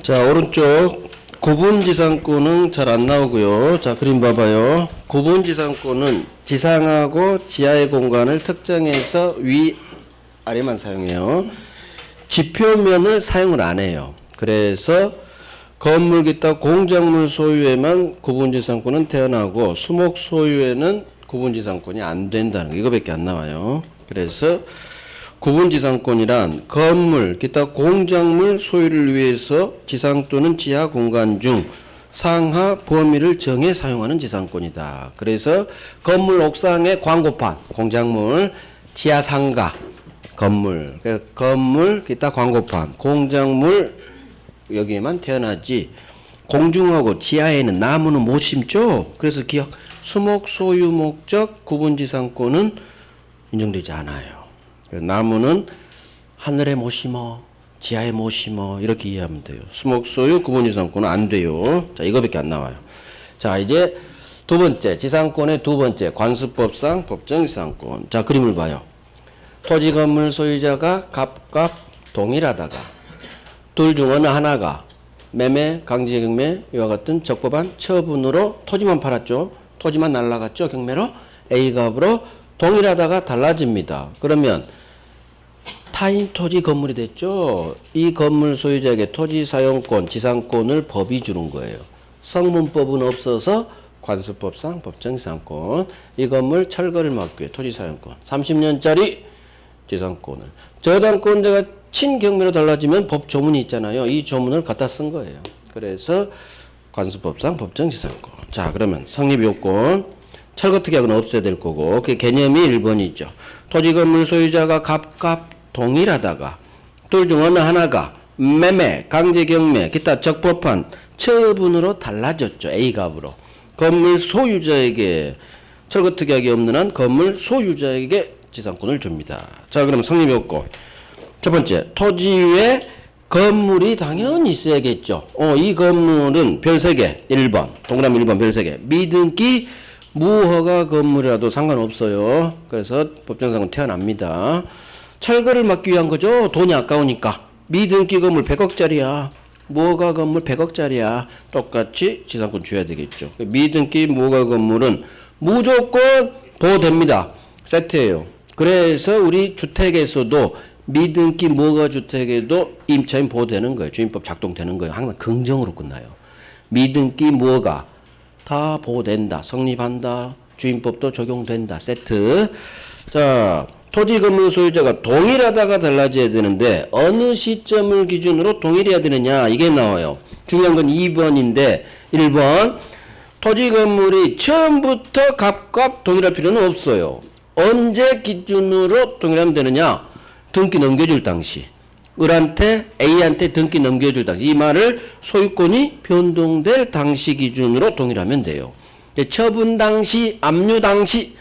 자, 오른쪽 구분지상권은 잘 안 나오고요. 자, 그림 봐봐요. 구분지상권은 지상하고 지하의 공간을 특정해서 위, 아래만 사용해요. 지표면을 사용을 안 해요. 그래서 건물 기타 공작물 소유에만 구분지상권은 태어나고 수목 소유에는 구분지상권이 안 된다는 거, 이거밖에 안 나와요. 그래서 구분지상권이란 건물 기타 공작물 소유를 위해서 지상 또는 지하 공간 중 상하 범위를 정해 사용하는 지상권이다. 그래서 건물 옥상의 광고판, 공작물, 지하 상가, 건물, 건물 기타 광고판, 공작물 여기에만 태어나지 공중하고 지하에는 나무는 못 심죠. 그래서 기억, 수목 소유 목적 구분지상권은 인정되지 않아요. 나무는 하늘에 못 심어, 지하에 못 심어, 이렇게 이해하면 돼요. 수목 소유 구분지상권은 안 돼요. 자, 이거밖에 안 나와요. 자, 이제 두 번째, 지상권의 두 번째, 관수법상 법정지상권. 자, 그림을 봐요. 토지 건물 소유자가 갑갑 동일하다가 둘 중 어느 하나가 매매, 강제경매 이와 같은 적법한 처분으로 토지만 팔았죠. 토지만 날라갔죠. 경매로 A값으로 동일하다가 달라집니다. 그러면 타인 토지 건물이 됐죠. 이 건물 소유자에게 토지 사용권, 지상권을 법이 주는 거예요. 성문법은 없어서 관수법상 법정지상권. 이 건물 철거를 막기 위해 토지 사용권 30년짜리 지상권을. 저당권자가 친경매로 달라지면 법 조문이 있잖아요. 이 조문을 갖다 쓴 거예요. 그래서 관수법상 법정지상권. 자, 그러면 성립요건 철거특약은 없애야 될 거고, 그 개념이 1번이죠. 토지 건물 소유자가 갑갑 동일하다가 둘 중 어느 하나가 매매, 강제경매, 기타 적법한 처분으로 달라졌죠. A값으로. 건물 소유자에게 철거특약이 없는 한 건물 소유자에게 지상권을 줍니다. 자, 그럼 성립요건. 첫 번째, 토지 위에 건물이 당연히 있어야겠죠. 이 건물은 별 3개, 1번, 동그라미 1번 별 3개. 미등기 무허가 건물이라도 상관없어요. 그래서 법정상은 태어납니다. 철거를 막기 위한 거죠. 돈이 아까우니까. 미등기 건물 100억짜리야. 무허가 건물 100억짜리야. 똑같이 지상권 줘야 되겠죠. 미등기 무허가 건물은 무조건 보호됩니다. 세트예요. 그래서 우리 주택에서도 미등기 무허가 주택에도 임차인 보호되는 거예요. 주임법 작동되는 거예요. 항상 긍정으로 끝나요. 미등기 무허가 다 보호된다. 성립한다. 주임법도 적용된다. 세트. 자, 토지 건물 소유자가 동일하다가 달라져야 되는데 어느 시점을 기준으로 동일해야 되느냐, 이게 나와요. 중요한 건 2번인데 1번 토지 건물이 처음부터 갑갑 동일할 필요는 없어요. 언제 기준으로 동일하면 되느냐, 등기 넘겨줄 당시, 을한테 A한테 등기 넘겨줄 당시, 이 말을 소유권이 변동될 당시 기준으로 동일하면 돼요. 처분 당시, 압류 당시,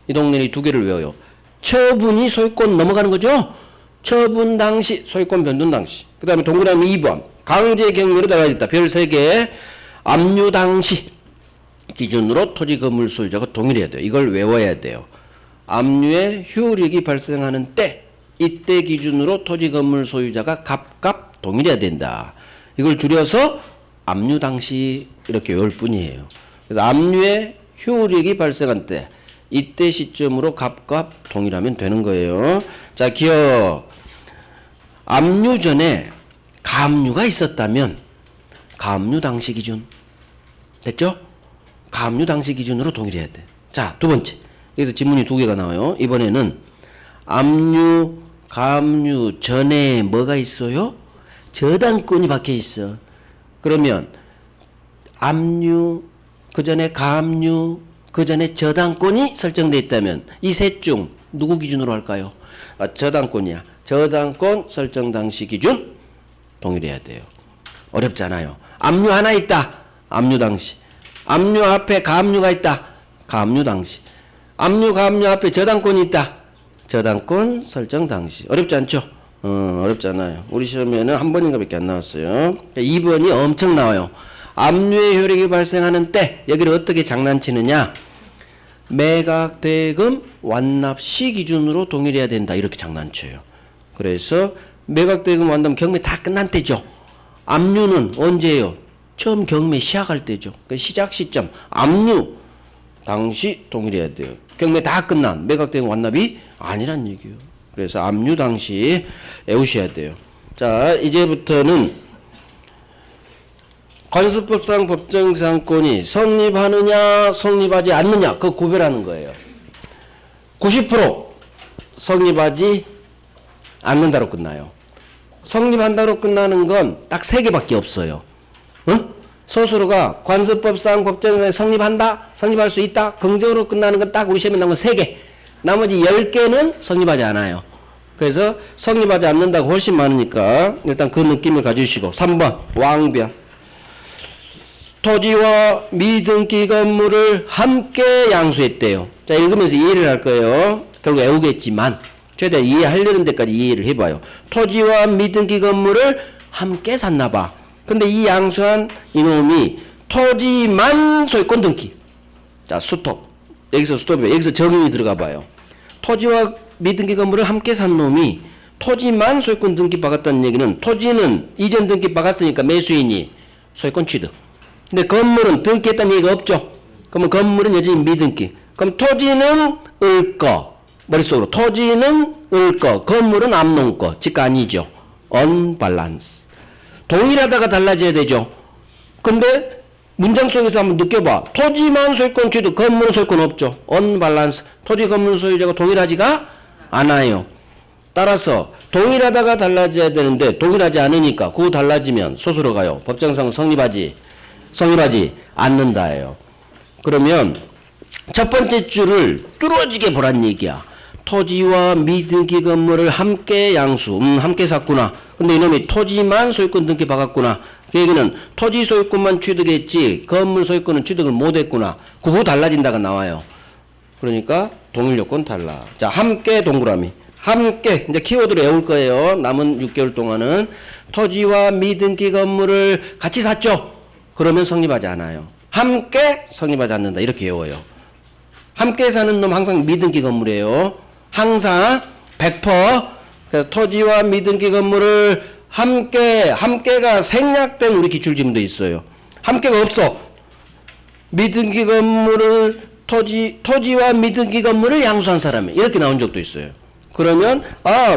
이 동네는 두 개를 외워요. 처분이 소유권 넘어가는 거죠. 처분 당시, 소유권 변동 당시. 그 다음에 동그라미 2번 강제경매로 달라졌다. 별 3개. 압류 당시 기준으로 토지 건물 소유자가 동일해야 돼요. 이걸 외워야 돼요. 압류의 효력이 발생하는 때, 이때 기준으로 토지 건물 소유자가 갑갑 동일해야 된다. 이걸 줄여서 압류 당시 이렇게 외울 뿐이에요. 그래서 압류의 효력이 발생한 때, 이때 시점으로 갑갑 동일하면 되는 거예요. 자, 기억. 압류 전에 가압류가 있었다면 가압류 당시 기준 됐죠? 가압류 당시 기준으로 동일해야 돼. 자, 두 번째. 여기서 지문이 2개가 나와요. 이번에는 압류, 가압류 전에 뭐가 있어요? 저당권이 박혀 있어. 그러면 압류, 그 전에 가압류, 그 전에 저당권이 설정되어 있다면 이 셋 중 누구 기준으로 할까요? 저당권이야. 저당권 설정 당시 기준 동일해야 돼요. 어렵잖아요. 압류 하나 있다. 압류 당시. 압류 앞에 가압류가 있다. 가압류 당시. 압류, 가압류 앞에 저당권이 있다. 저당권 설정 당시. 어렵지 않죠? 어렵잖아요. 우리 시험에는 한 번인가밖에 안 나왔어요. 2번이 엄청 나와요. 압류의 효력이 발생하는 때, 여기를 어떻게 장난치느냐, 매각대금 완납 시 기준으로 동일해야 된다, 이렇게 장난쳐요. 그래서 매각대금 완납 경매 다 끝난 때죠. 압류는 언제예요? 처음 경매 시작할 때죠. 그 시작 시점 압류 당시 동일해야 돼요. 경매 다 끝난 매각된 완납이 아니란 얘기예요. 그래서 압류 당시 외우셔야 돼요. 자, 이제부터는 관습법상 법정지상권이 성립하느냐 성립하지 않느냐 그 구별하는 거예요. 90% 성립하지 않는다로 끝나요. 성립한다로 끝나는 건 딱 3개밖에 없어요. 서술어가 관습법상 법정지상권이 성립한다, 성립할 수 있다, 긍정으로 끝나는 건 딱 우리 시험에 나온 건 3개. 나머지 10개는 성립하지 않아요. 그래서 성립하지 않는다고 훨씬 많으니까 일단 그 느낌을 가지시고 3번 왕변. 토지와 미등기 건물을 함께 양수했대요. 자, 읽으면서 이해를 할 거예요. 결국 외우겠지만 최대한 이해하려는 데까지 이해를 해봐요. 토지와 미등기 건물을 함께 샀나봐. 근데 이 양수한 이놈이 토지만 소유권 등기. 자, 스톱. 여기서 스톱이에요. 여기서 정의 들어가 봐요. 토지와 미등기 건물을 함께 산 놈이 토지만 소유권 등기 박았다는 얘기는 토지는 이전 등기 박았으니까 매수인이 소유권 취득. 근데 건물은 등기했다는 얘기가 없죠. 그러면 건물은 여전히 미등기. 그럼 토지는 을 거. 머릿속으로 토지는 을 거. 건물은 암농 거. 즉 아니죠. 언밸런스. 동일하다가 달라져야 되죠. 근데 문장 속에서 한번 느껴봐. 토지만 소유권 취득, 건물은 소유권 없죠. 언밸런스. 토지 건물 소유자가 동일하지가 않아요. 따라서 동일하다가 달라져야 되는데 동일하지 않으니까 그 달라지면 소수로 가요. 법정상 성립하지 않는다예요. 그러면 첫 번째 줄을 뚫어지게 보란 얘기야. 토지와 미등기 건물을 함께 양수. 함께 샀구나. 근데 이놈이 토지만 소유권 등기 박았구나. 그 얘기는 토지 소유권만 취득했지 건물 소유권은 취득을 못했구나. 그 후 달라진다가 나와요. 그러니까 동일 요건 달라. 자, 함께 동그라미. 함께 이제 키워드로 외울 거예요. 남은 6개월 동안은 토지와 미등기 건물을 같이 샀죠. 그러면 성립하지 않아요. 함께 성립하지 않는다. 이렇게 외워요. 함께 사는 놈 항상 미등기 건물이에요. 항상 100%. 그래서 토지와 미등기 건물을 함께가 생략된 우리 기출지문도 있어요. 함께가 없어. 미등기 건물을 토지와 미등기 건물을 양수한 사람이 이렇게 나온 적도 있어요. 그러면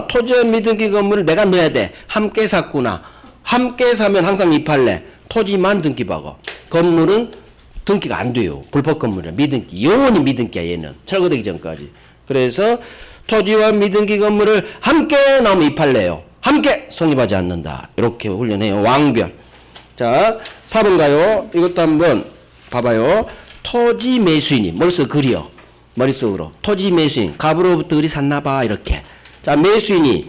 토지와 미등기 건물을 내가 넣어야 돼. 함께 샀구나. 함께 사면 항상 이 판례. 토지만 등기 박아. 건물은 등기가 안 돼요. 불법 건물이야. 미등기. 영원히 미등기야 얘는. 철거되기 전까지. 그래서 토지와 미등기 건물을 함께 나오면 이 판례요. 함께 성립하지 않는다. 이렇게 훈련해요. 왕변. 자, 4번 가요. 이것도 한번 봐봐요. 토지 매수인이 머릿속으로 그려. 머릿속으로. 토지 매수인. 갑으로부터 을이 샀나봐. 이렇게. 자, 매수인이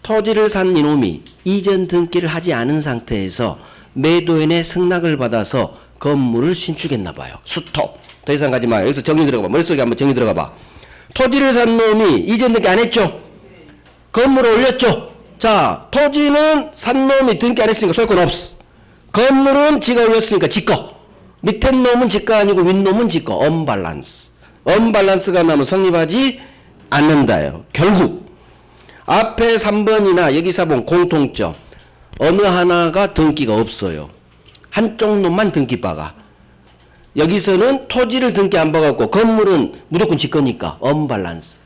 토지를 산 이놈이 이전 등기를 하지 않은 상태에서 매도인의 승낙을 받아서 건물을 신축했나봐요. 스톱. 더 이상 가지 마요. 여기서 정리 들어가 봐. 머릿속에 한번 정리 들어가 봐. 토지를 산 놈이 이전 등기 안 했죠? 건물을 올렸죠? 자, 토지는 산 놈이 등기 안 했으니까 소유권 없어. 건물은 지가 올렸으니까 지거. 밑에 놈은 지가 아니고 윗놈은 지거. 언밸런스. 언밸런스가 나면 성립하지 않는다요. 결국 앞에 3번이나 여기 4번 공통점. 어느 하나가 등기가 없어요. 한쪽 놈만 등기 박아. 여기서는 토지를 등기 안 박았고 건물은 무조건 지거니까 언밸런스.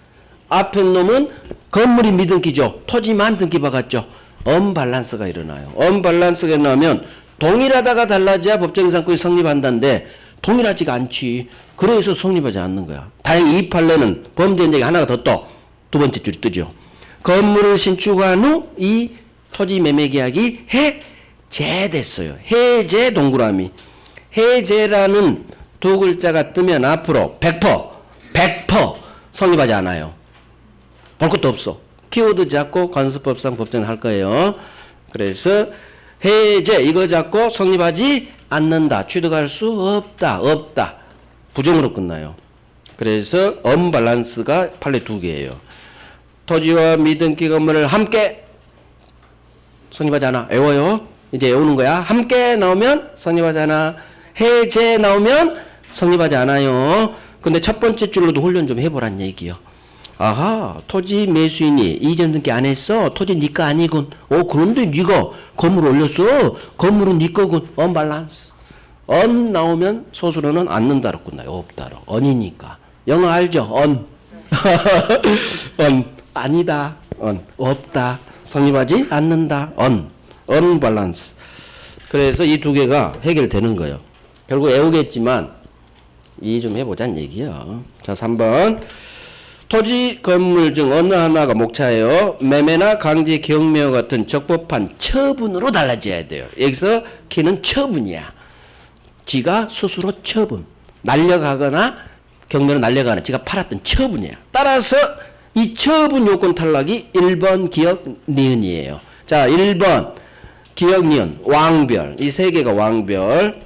앞에 놈은 건물이 미등기죠. 토지만 등기 박았죠. 언밸런스가 일어나요. 언밸런스가 일어나면 동일하다가 달라져야 법정지상권이 성립한다는데 동일하지가 않지. 그래서 성립하지 않는 거야. 다행히 이 판례는 범죄 현장이 하나가 더 떠. 두 번째 줄이 뜨죠. 건물을 신축한 후 이 토지 매매 계약이 해제됐어요. 해제 동그라미. 해제라는 두 글자가 뜨면 앞으로 100% 성립하지 않아요. 볼 것도 없어. 키워드 잡고 관습법상 법정을 할 거예요. 그래서 해제 이거 잡고 성립하지 않는다. 취득할 수 없다. 부정으로 끝나요. 그래서 언밸런스가 판례 두 개예요. 토지와 미등기 건물을 함께 성립하지 않아. 외워요. 이제 외우는 거야. 함께 나오면 성립하지 않아. 해제 나오면 성립하지 않아요. 근데 첫 번째 줄로도 훈련 좀 해보란 얘기요. 아하, 토지 매수인이 이전 등기 안 했어. 토지 네 거 아니군. 그런데 네가 건물 올렸어. 건물은 네 거군. 언밸런스. 언 나오면 소수로는 않는다로 끝나요. 없다로. 언이니까. 영어 알죠? 언. 언. 아니다. 언. 없다. 성립하지 않는다. 언. 언밸런스. 그래서 이 두 개가 해결되는 거예요. 결국 애우겠지만 이해 좀 해보자는 얘기예요. 자, 3번. 토지 건물 중 어느 하나가 목차예요. 매매나 강제 경매와 같은 적법한 처분으로 달라져야 돼요. 여기서 키는 처분이야. 지가 스스로 처분. 날려가거나 경매로 날려가거나 지가 팔았던 처분이야. 따라서 이 처분 요건 탈락이 1번 기억 니은이에요. 자, 1번 기억 니은 왕별. 이 세 개가 왕별.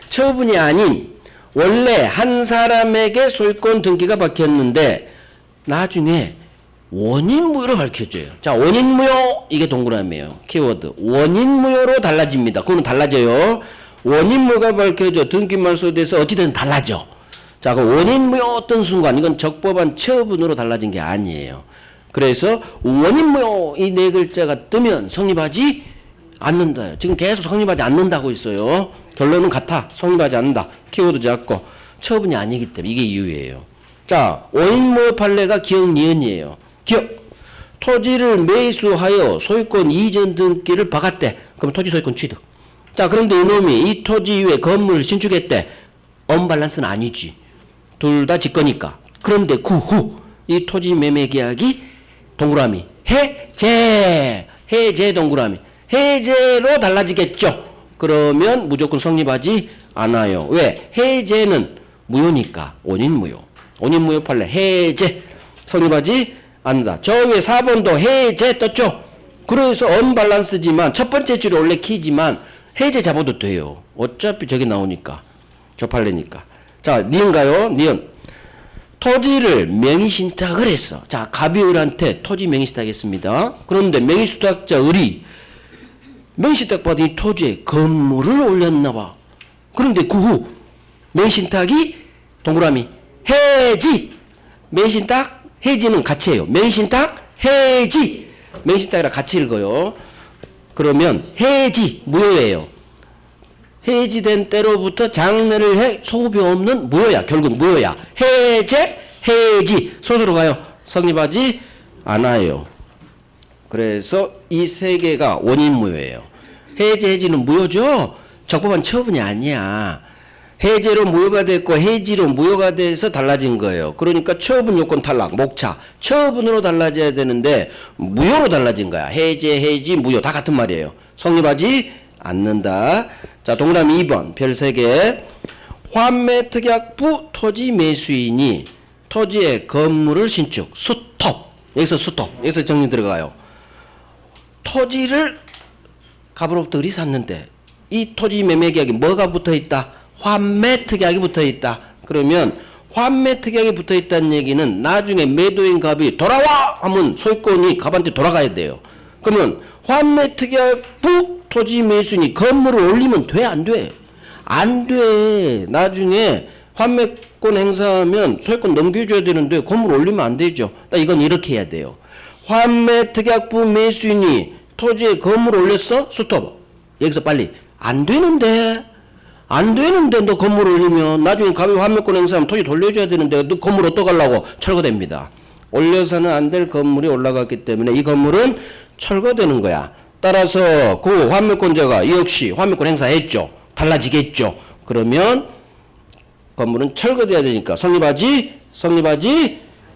처분이 아닌 원래 한 사람에게 소유권 등기가 박혔는데 나중에 원인무효로 밝혀져요. 자, 원인무효 이게 동그라미예요. 키워드 원인무효로 달라집니다. 그거는 달라져요. 원인무효가 밝혀져 등기 말소돼서 어찌되든 달라져. 자, 그 원인무효 어떤 순간 이건 적법한 처분으로 달라진 게 아니에요. 그래서 원인무효 이 네 글자가 뜨면 성립하지 않는다. 지금 계속 성립하지 않는다고 있어요. 결론은 같아. 성립하지 않는다. 키워드 잡고 처분이 아니기 때문에 이게 이유예요. 자, 원인무효 판례가 기억 니은이에요. 기억. 토지를 매수하여 소유권 이전 등기를 박았대. 그럼 토지 소유권 취득. 자, 그런데 이놈이 이 토지 위에 건물을 신축했대. 언밸런스는 아니지. 둘 다 직거니까. 그런데 그 후 이 토지 매매 계약이 동그라미 해제 동그라미 해제로 달라지겠죠. 그러면 무조건 성립하지 않아요. 왜? 해제는 무효니까. 원인무효 판례 해제 성립하지 않는다. 저 위에 4번도 해제 떴죠. 그래서 언밸런스지만 첫 번째 줄이 원래 키지만 해제 잡아도 돼요. 어차피 저기 나오니까. 저 판례니까. 자, 니은가요? 니은. 토지를 명의신탁을 했어. 자, 갑이을한테 토지 명의신탁했습니다. 그런데 명의신탁자 을이 명의신탁 받은 이 토지에 건물을 올렸나봐. 그런데 그 후 명의신탁이 동그라미 해지. 명의신탁 해지는 같이예요. 명의신탁 해지. 명의신탁이랑 같이 읽어요. 그러면 해지 무효예요. 해지된 때로부터 장래를 해 소급이 없는 무효야. 결국 무효야. 해지 소수로 가요. 성립하지 않아요. 그래서 이 세 개가 원인무효예요. 해지는 무효죠. 적법한 처분이 아니야. 해제로 무효가 됐고 해지로 무효가 돼서 달라진 거예요. 그러니까 처분 요건 탈락, 목차. 처분으로 달라져야 되는데 무효로 달라진 거야. 해지, 무효 다 같은 말이에요. 성립하지 않는다. 자, 동그라미 2번 별 3개. 환매특약부 토지 매수인이 토지의 건물을 신축, 수톱. 여기서 정리 들어가요. 토지를 갑으로부터 을이 샀는데 이 토지 매매 계약이 뭐가 붙어있다? 환매특약이 붙어있다. 그러면 환매특약이 붙어있다는 얘기는 나중에 매도인 갑이 돌아와 하면 소유권이 갑한테 돌아가야 돼요. 그러면 환매특약부 토지 매수인이 건물을 올리면 돼? 안 돼? 안 돼. 나중에 환매권 행사하면 소유권 넘겨줘야 되는데 건물 올리면 안 되죠. 이건 이렇게 해야 돼요. 환매특약부 매수인이 토지에 건물 올렸어? 스톱. 여기서 빨리 안 되는데 너 건물 올리면 나중에 갑이 환매권 행사하면 토지 돌려줘야 되는데 너 건물 어떡하려고? 철거됩니다. 올려서는 안 될 건물이 올라갔기 때문에 이 건물은 철거되는 거야. 따라서 그 환매권자가 역시 환매권 행사했죠. 달라지겠죠. 그러면 건물은 철거돼야 되니까 성립하지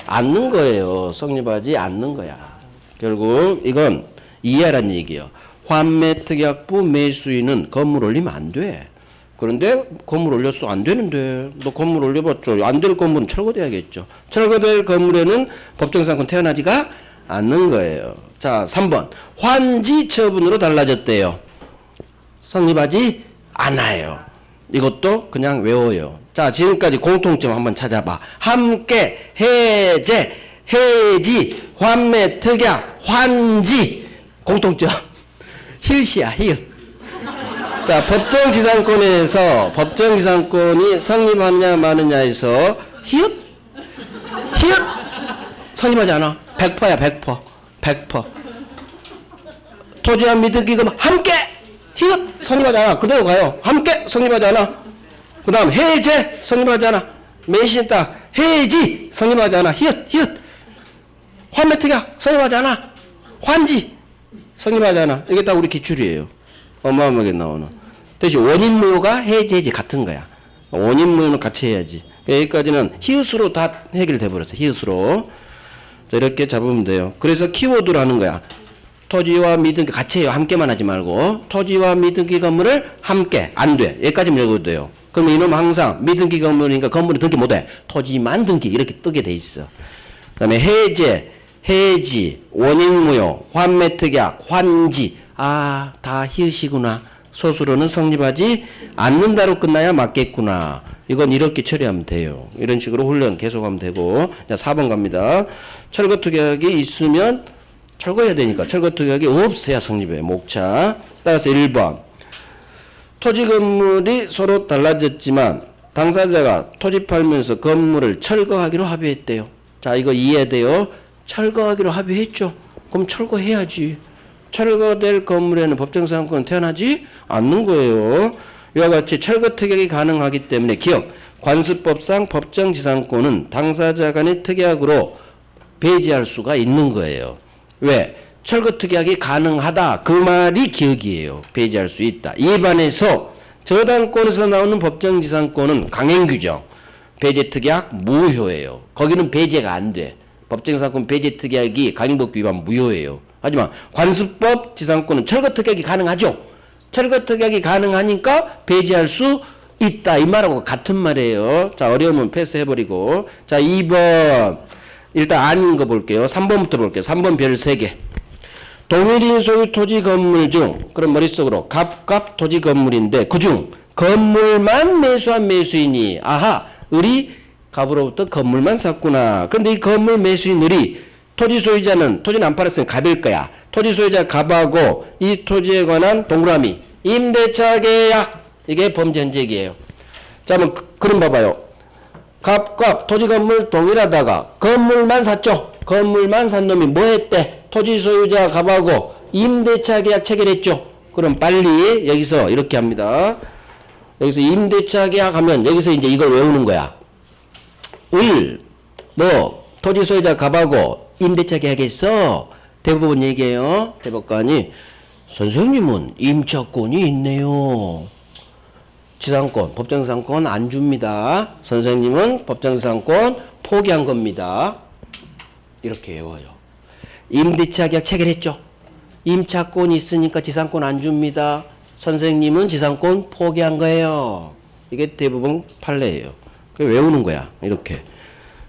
않는 거예요. 성립하지 않는 거야. 결국 이건 이해하라는 얘기예요. 환매특약부 매수인은 건물 올리면 안 돼. 그런데 건물 올렸어. 안 되는데 너 건물 올려봤죠. 안 될 건물은 철거돼야겠죠. 철거될 건물에는 법정상권 태어나지가 않는 거예요. 자, 3번 환지 처분으로 달라졌대요. 성립하지 않아요. 이것도 그냥 외워요. 자, 지금까지 공통점 한번 찾아봐. 함께 해지 환매특약 환지 공통점 힐시야 힐. 자, 법정지상권에서 법정지상권이 성립하느냐 마느냐에서 히읗 성립하지 않아. 100%야 100%. 100%. 토지와 미등기금 함께 히읗 성립하지 않아. 그대로 가요. 함께 성립하지 않아. 그 다음 해제 성립하지 않아. 매신 딱 해지 성립하지 않아. 히읗 환매특약 성립하지 않아. 환지 성립하지 않아. 이게 딱 우리 기출이에요. 어마어마하게 나오는. 대신 원인무효가 해제지 같은 거야. 원인무효는 같이 해야지. 여기까지는 히읗으로 다 해결돼 버렸어. 히읗으로. 자, 이렇게 잡으면 돼요. 그래서 키워드로 하는 거야. 토지와 미등기 같이 해요. 함께만 하지 말고. 토지와 미등기 건물을 함께. 안 돼. 여기까지만 읽어도 돼요. 그러면 이놈 항상 미등기 건물이니까 건물은 등기 못해. 토지만 등기 이렇게 뜨게 돼 있어. 그 다음에 해제, 해지, 원인무효, 환매특약, 환지. 아, 다 히읗이구나. 소수로는 성립하지 않는다로 끝나야 맞겠구나. 이건 이렇게 처리하면 돼요. 이런 식으로 훈련 계속하면 되고. 자, 4번 갑니다. 철거특약이 있으면 철거해야 되니까 철거특약이 없어야 성립해요. 목차. 따라서 1번. 토지 건물이 서로 달라졌지만 당사자가 토지 팔면서 건물을 철거하기로 합의했대요. 자, 이거 이해돼요? 철거하기로 합의했죠. 그럼 철거해야지. 철거될 건물에는 법정사항권은 태어나지 않는 거예요. 이와 같이 철거특약이 가능하기 때문에 기억, 관습법상 법정지상권은 당사자 간의 특약으로 배제할 수가 있는 거예요. 왜? 철거특약이 가능하다. 그 말이 기억이에요. 배제할 수 있다. 이에 반해서 저당권에서 나오는 법정지상권은 강행규정, 배제특약 무효예요. 거기는 배제가 안 돼. 법정지상권 배제특약이 강행법 위반 무효예요. 하지만 관습법 지상권은 철거특약이 가능하죠. 철거특약이 가능하니까 배제할 수 있다. 이 말하고 같은 말이에요. 자, 어려우면 패스해버리고. 자, 2번. 일단 아닌 거 볼게요. 3번부터 볼게요. 3번 별 3개. 동일인 소유 토지 건물 중, 그럼 머릿속으로 갑갑 토지 건물인데 그중 건물만 매수한 매수인이, 아하, 을이 갑으로부터 건물만 샀구나. 그런데 이 건물 매수인 을이 토지 소유자는, 토지는 안 팔았으면 갑일 거야. 토지 소유자 갑하고 이 토지에 관한 동그라미 임대차 계약, 이게 범죄 현재기예요. 자, 한번 그럼 봐봐요. 갑 토지 건물 동일하다가 건물만 샀죠. 건물만 산 놈이 뭐 했대? 토지 소유자 갑하고 임대차 계약 체결했죠. 그럼 빨리 여기서 이렇게 합니다. 여기서 임대차 계약하면 여기서 이제 이걸 외우는 거야. 너 토지 소유자 갑하고 임대차 계약했어? 대법원 얘기해요. 대법관이 선생님은 임차권이 있네요. 지상권, 법정지상권 안 줍니다. 선생님은 법정지상권 포기한 겁니다. 이렇게 외워요. 임대차 계약 체결했죠. 임차권이 있으니까 지상권 안 줍니다. 선생님은 지상권 포기한 거예요. 이게 대부분 판례예요. 그래서 외우는 거야. 이렇게.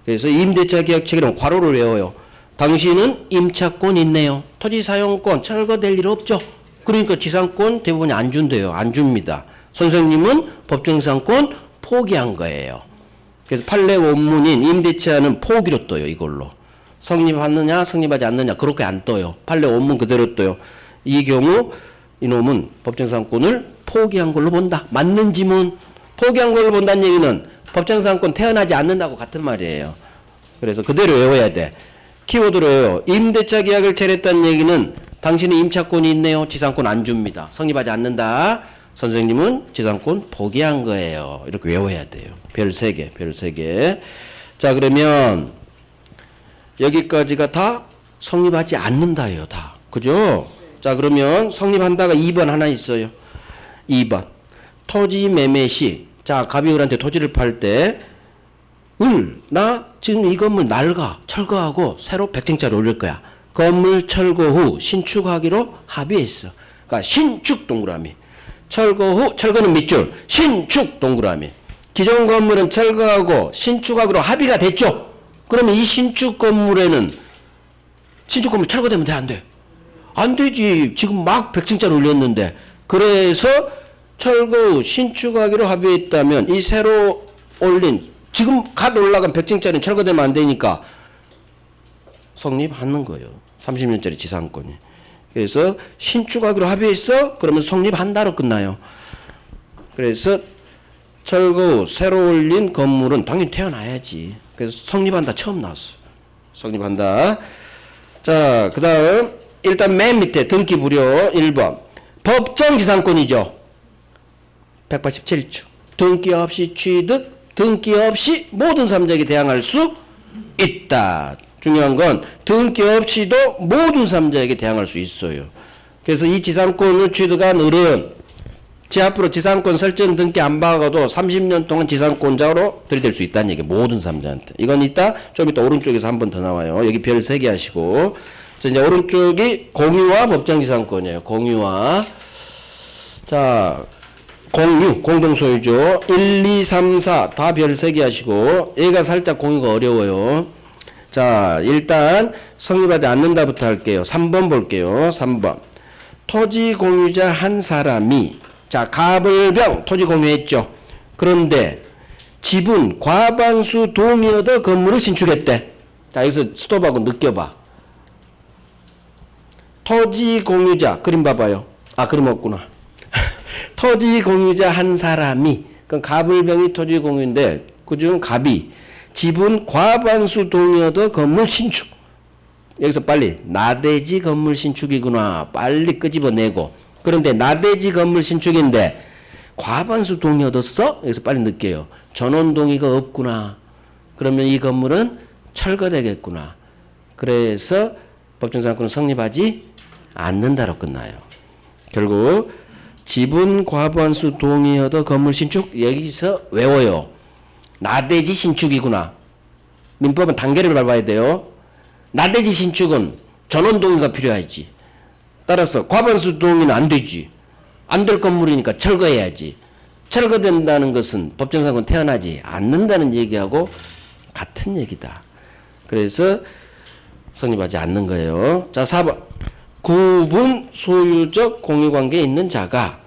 그래서 임대차 계약 체결은 괄호를 외워요. 당신은 임차권 있네요. 토지 사용권 철거될 일 없죠. 그러니까 지상권 대부분이 안 준대요. 안 줍니다. 선생님은 법정지상권 포기한 거예요. 그래서 판례 원문인 임대차는 포기로 떠요. 이걸로. 성립하느냐 성립하지 않느냐 그렇게 안 떠요. 판례 원문 그대로 떠요. 이 경우 이놈은 법정지상권을 포기한 걸로 본다. 맞는 지문. 포기한 걸로 본다는 얘기는 법정지상권 태어나지 않는다고 같은 말이에요. 그래서 그대로 외워야 돼. 키워드로 외워요. 임대차 계약을 체결했다는 얘기는 당신은 임차권이 있네요. 지상권 안 줍니다. 성립하지 않는다. 선생님은 지상권 포기한 거예요. 이렇게 외워야 돼요. 별 3개, 별 3개. 자, 그러면 여기까지가 다 성립하지 않는다예요. 다. 그죠? 자, 그러면 성립한다가 2번 하나 있어요. 2번. 토지 매매 시, 자, 갑이 을한테 토지를 팔 때, 나 지금 이 건물 낡아, 철거하고 새로 100층짜리 올릴 거야. 건물 철거 후 신축하기로 합의했어. 그러니까 신축 동그라미. 철거 후, 철거는 밑줄, 신축 동그라미. 기존 건물은 철거하고 신축하기로 합의가 됐죠. 그러면 이 신축 건물에는 신축 건물 철거되면 돼, 안 돼? 안 되지. 지금 막 100층짜리 올렸는데. 그래서 철거 후 신축하기로 합의했다면 이 새로 올린, 지금 갓 올라간 100층짜리는 철거되면 안 되니까 성립하는 거예요. 30년짜리 지상권이. 그래서 신축하기로 합의했어? 그러면 성립한다로 끝나요. 그래서 철거 후 새로 올린 건물은 당연히 태어나야지. 그래서 성립한다 처음 나왔어. 성립한다. 자, 그 다음 일단 맨 밑에 등기부료 1번 법정지상권이죠. 187조 등기 없이 취득, 등기 없이 모든 사람들에게 대항할 수 있다. 중요한 건 등기 없이도 모든 사람들에게 대항할 수 있어요. 그래서 이 지상권을 취득한 어른 앞으로 지상권 설정 등기 안 받아도 30년 동안 지상권자로 들이댈 수 있다는 얘기. 모든 사람들한테. 이건 좀 이따 오른쪽에서 한 번 더 나와요. 여기 별 3개 하시고. 자, 이제 오른쪽이 공유와 법정지상권이에요. 공유와. 자, 공유, 공동소유죠. 1, 2, 3, 4 다 별 3개 하시고. 얘가 살짝 공유가 어려워요. 자, 일단 성립하지 않는다부터 할게요. 3번 볼게요. 3번. 토지 공유자 한 사람이 자, 갑을병 토지 공유했죠. 그런데 지분 과반수 동의 얻어 건물을 신축했대. 자, 여기서 스톱하고 느껴봐. 토지 공유자 그림 봐봐요. 아, 그림 없구나. 토지 공유자 한 사람이 그럼 갑을병이 토지 공유인데 그중 갑이 지분 과반수 동의 얻어 건물 신축. 여기서 빨리 나대지 건물 신축이구나. 빨리 끄집어내고. 그런데 나대지 건물 신축인데 과반수 동의 얻었어? 여기서 빨리 느껴요. 전원 동의가 없구나. 그러면 이 건물은 철거되겠구나. 그래서 법정지상권은 성립하지 않는다로 끝나요. 결국 지분 과반수 동의 얻어 건물 신축 여기서 외워요. 나대지 신축이구나. 민법은 단계를 밟아야 돼요. 나대지 신축은 전원 동의가 필요하지. 따라서 과반수 동의는 안 되지. 안 될 건물이니까 철거해야지. 철거된다는 것은 법정지상권 태어나지 않는다는 얘기하고 같은 얘기다. 그래서 성립하지 않는 거예요. 자, 4번. 구분 소유적 공유관계에 있는 자가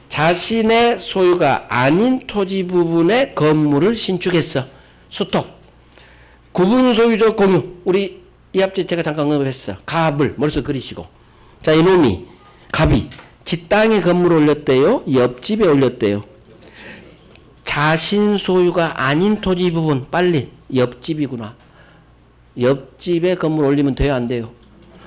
자신의 소유가 아닌 토지 부분의 건물을 신축했어. 수톡. 구분 소유적 공유. 우리 이 앞에 제가 잠깐 언급했어. 갑을 머릿속에 그리시고. 자, 이놈이 갑이 지 땅에 건물을 올렸대요? 옆집에 올렸대요? 자신 소유가 아닌 토지 부분. 빨리. 옆집이구나. 옆집에 건물 올리면 돼요? 안 돼요?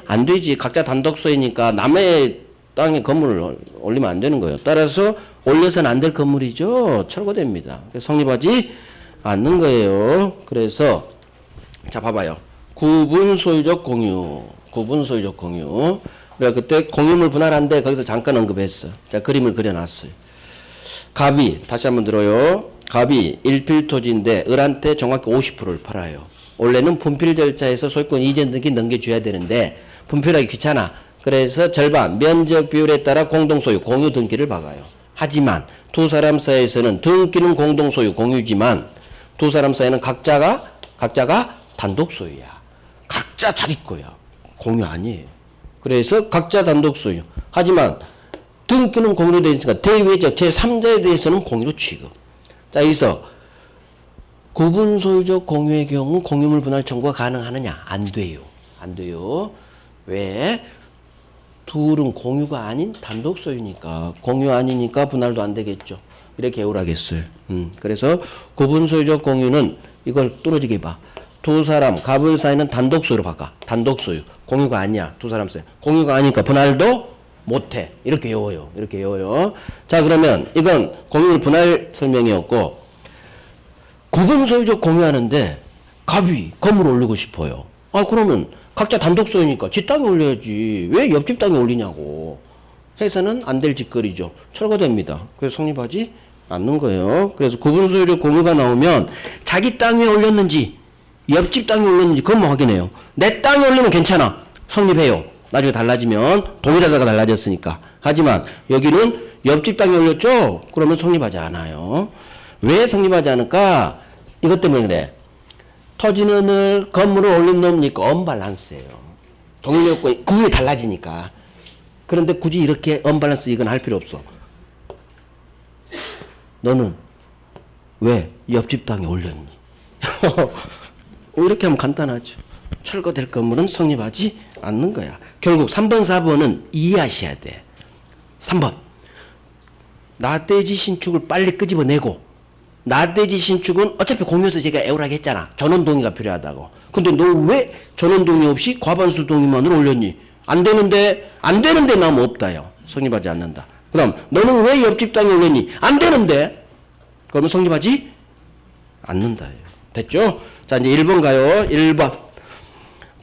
안 되지. 각자 단독 소유니까 남의 땅에 건물을 올리면 안 되는 거예요. 따라서 올려서는 안 될 건물이죠. 철거됩니다. 그래서 성립하지 않는 거예요. 그래서 자, 봐봐요. 구분 소유적 공유. 구분 소유적 공유. 우리가 그때 공유물 분할한데 거기서 잠깐 언급했어. 자, 그림을 그려놨어요. 갑이 다시 한번 들어요. 갑이 일필토지인데 을한테 정확히 50%를 팔아요. 원래는 분필 절차에서 소유권 이전 등기 넘겨줘야 되는데 분필하기 귀찮아. 그래서 절반 면적 비율에 따라 공동소유 공유 등기를 박아요. 하지만 두 사람 사이에서는 등기는 공동소유 공유지만 두 사람 사이는 각자가 단독 소유야. 각자 자기 거야. 공유 아니에요. 그래서 각자 단독 소유. 하지만 등기는 공유로 되어 있으니까 대외적 제3자에 대해서는 공유로 취급. 자, 여기서 구분 소유적 공유의 경우 공유물 분할 청구가 가능하느냐? 안 돼요. 안 돼요. 왜? 둘은 공유가 아닌 단독 소유니까. 공유 아니니까 분할도 안 되겠죠. 이렇게 개울하겠어요. 그래서 구분 소유적 공유는 이걸 뚫어지게 봐. 두 사람, 갑을 사이는 단독 소유로 바꿔. 단독 소유. 공유가 아니야. 두 사람 사이. 공유가 아니니까 분할도 못해. 이렇게 외워요. 이렇게 외워요. 자, 그러면 이건 공유물 분할 설명이었고, 구분 소유적 공유하는데 갑이 건물을 올리고 싶어요. 아, 그러면 각자 단독 소유니까 지 땅에 올려야지. 왜 옆집 땅에 올리냐고. 해서는 안 될 짓거리죠. 철거됩니다. 그래서 성립하지 않는 거예요. 그래서 구분 소유적 공유가 나오면 자기 땅 위에 올렸는지 옆집 땅에 올렸는지 그것만 확인해요. 내 땅에 올리면 괜찮아. 성립해요. 나중에 달라지면 동일하다가 달라졌으니까. 하지만 여기는 옆집 땅에 올렸죠? 그러면 성립하지 않아요. 왜 성립하지 않을까? 이것 때문에 그래. 토지는 늘 건물을 올린 놈이니까 언밸런스예요. 동일 요건이 그 위에 달라지니까. 그런데 굳이 이렇게 언밸런스 이건 할 필요 없어. 너는 왜 옆집 땅에 올렸니? 이렇게 하면 간단하죠. 철거될 건물은 성립하지 않는 거야. 결국 3번, 4번은 이해하셔야 돼. 3번. 나대지 신축을 빨리 끄집어내고 나대지 신축은 어차피 공유에서 제가 애월하게 했잖아. 전원 동의가 필요하다고. 근데 너 왜 전원 동의 없이 과반수 동의만을 올렸니? 안 되는데 나면 없다요. 성립하지 않는다. 그 다음 너는 왜 옆집 땅에 올렸니? 안 되는데. 그러면 성립하지 않는다. 됐죠? 자, 이제 1번 가요. 1번.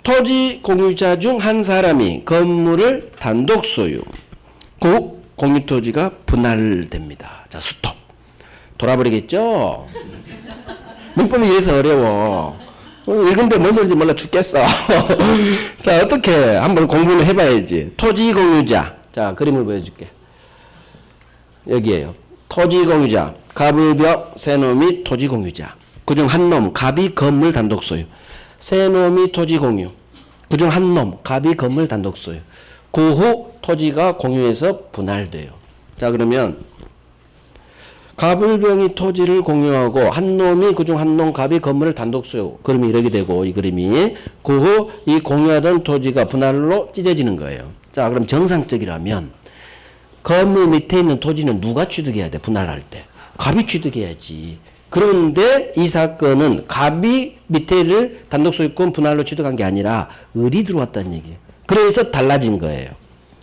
토지 공유자 중 한 사람이 건물을 단독 소유. 그 공유 토지가 분할됩니다. 자, 스톱. 돌아버리겠죠? 문법이 이래서 어려워. 읽은데 뭔 소리인지 몰라 죽겠어. 자, 어떻게 한번 공부를 해봐야지. 토지 공유자. 자, 그림을 보여줄게. 여기에요. 토지 공유자. 갑을병, 새놈이 토지 공유자. 그중 한 놈, 갑이 건물 단독 소유. 새놈이 토지 공유. 그중 한 놈, 갑이 건물 단독 소유. 그 후 토지가 공유해서 분할돼요. 자, 그러면 갑을병이 토지를 공유하고 한 놈이 그중 한 놈 갑이 건물을 단독 소유. 그림이 이렇게 되고 이 그림이 그 후 이 공유하던 토지가 분할로 찢어지는 거예요. 자, 그럼 정상적이라면 건물 밑에 있는 토지는 누가 취득해야 돼? 분할할 때. 갑이 취득해야지. 그런데 이 사건은 갑이 밑에를 단독 소유권 분할로 취득한 게 아니라 을이 들어왔다는 얘기예요. 그래서 달라진 거예요.